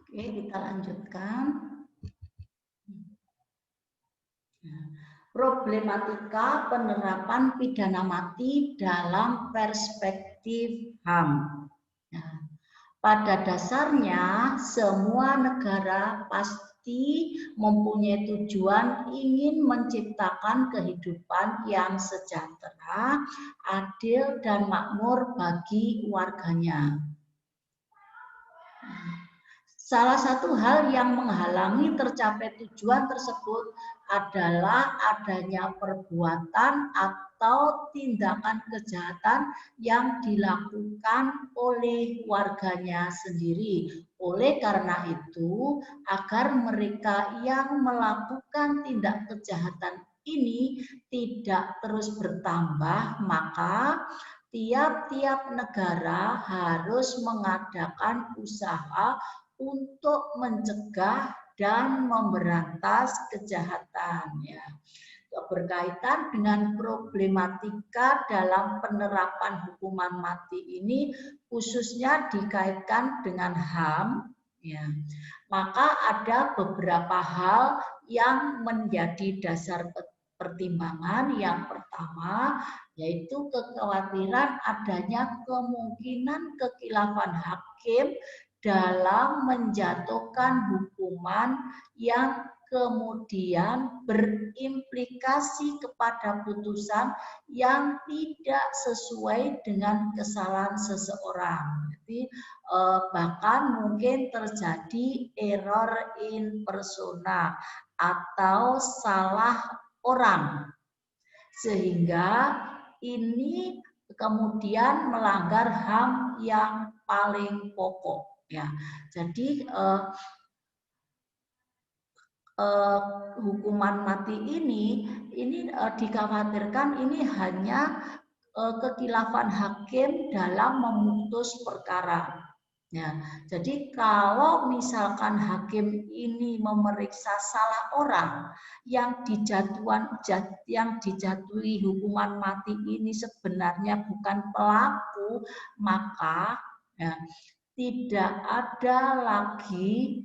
Oke, kita lanjutkan. Problematika penerapan pidana mati dalam perspektif HAM. Nah, pada dasarnya, semua negara pasti mempunyai tujuan ingin menciptakan kehidupan yang sejahtera, adil, dan makmur bagi warganya. Salah satu hal yang menghalangi tercapai tujuan tersebut adalah adanya perbuatan atau tindakan kejahatan yang dilakukan oleh warganya sendiri. Oleh karena itu, agar mereka yang melakukan tindak kejahatan ini tidak terus bertambah, maka tiap-tiap negara harus mengadakan usaha untuk mencegah dan memberantas kejahatan. Ya. Berkaitan dengan problematika dalam penerapan hukuman mati ini khususnya dikaitkan dengan HAM, ya, maka ada beberapa hal yang menjadi dasar pertimbangan. Yang pertama yaitu kekhawatiran adanya kemungkinan kekhilafan hakim dalam menjatuhkan hukuman yang kemudian berimplikasi kepada putusan yang tidak sesuai dengan kesalahan seseorang. Jadi bahkan mungkin terjadi error in persona atau salah orang, sehingga ini kemudian melanggar HAM yang paling pokok. Ya, jadi hukuman mati ini dikhawatirkan ini hanya kekhilafan hakim dalam memutus perkara. Ya, jadi kalau misalkan hakim ini memeriksa salah orang yang dijatuhi hukuman mati ini sebenarnya bukan pelaku, maka ya, tidak ada lagi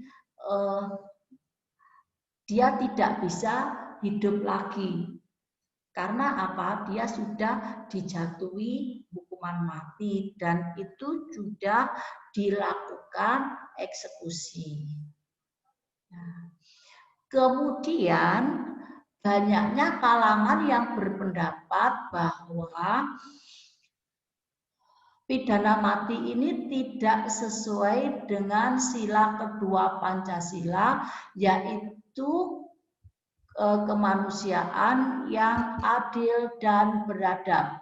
dia tidak bisa hidup lagi. Karena apa? Dia sudah dijatuhi hukuman mati dan itu sudah dilakukan eksekusi. Nah, kemudian banyaknya kalangan yang berpendapat bahwa pidana mati ini tidak sesuai dengan sila kedua Pancasila, yaitu kemanusiaan yang adil dan beradab.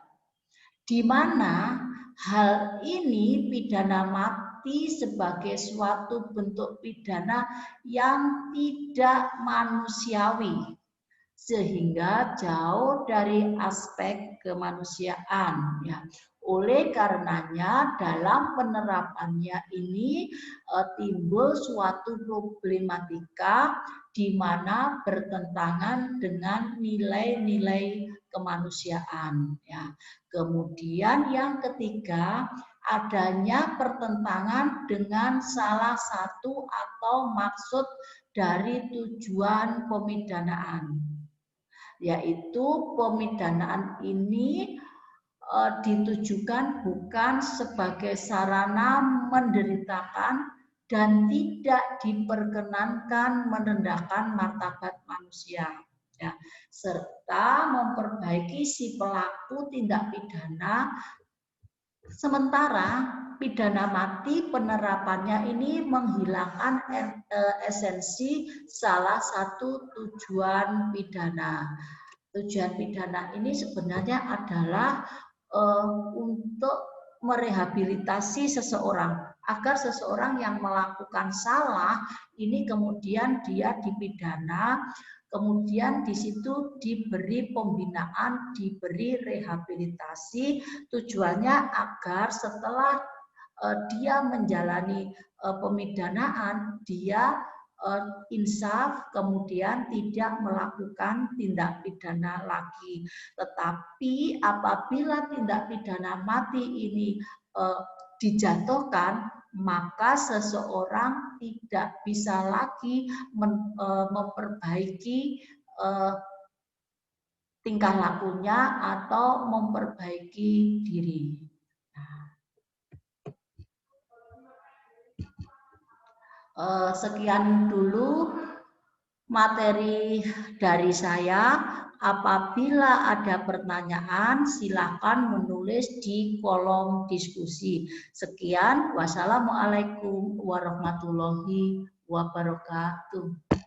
Di mana hal ini pidana mati sebagai suatu bentuk pidana yang tidak manusiawi, sehingga jauh dari aspek kemanusiaan. Ya. Oleh karenanya dalam penerapannya ini timbul suatu problematika di mana bertentangan dengan nilai-nilai kemanusiaan. Ya. Kemudian yang ketiga, adanya pertentangan dengan salah satu atau maksud dari tujuan pemidanaan, yaitu pemidanaan ini ditujukan bukan sebagai sarana menderitakan dan tidak diperkenankan merendahkan martabat manusia, ya, serta memperbaiki si pelaku tindak pidana. Sementara pidana mati penerapannya ini menghilangkan esensi salah satu tujuan pidana. Tujuan pidana ini sebenarnya adalah untuk merehabilitasi seseorang agar seseorang yang melakukan salah ini kemudian dia dipidana, kemudian di situ diberi pembinaan, diberi rehabilitasi, tujuannya agar setelah dia menjalani pemidanaan, dia insaf, kemudian tidak melakukan tindak pidana lagi. Tetapi apabila tindak pidana mati ini dijatuhkan, maka seseorang tidak bisa lagi memperbaiki tingkah lakunya atau memperbaiki diri. Sekian dulu materi dari saya. Apabila ada pertanyaan, silakan menulis di kolom diskusi. Sekian, wassalamualaikum warahmatullahi wabarakatuh.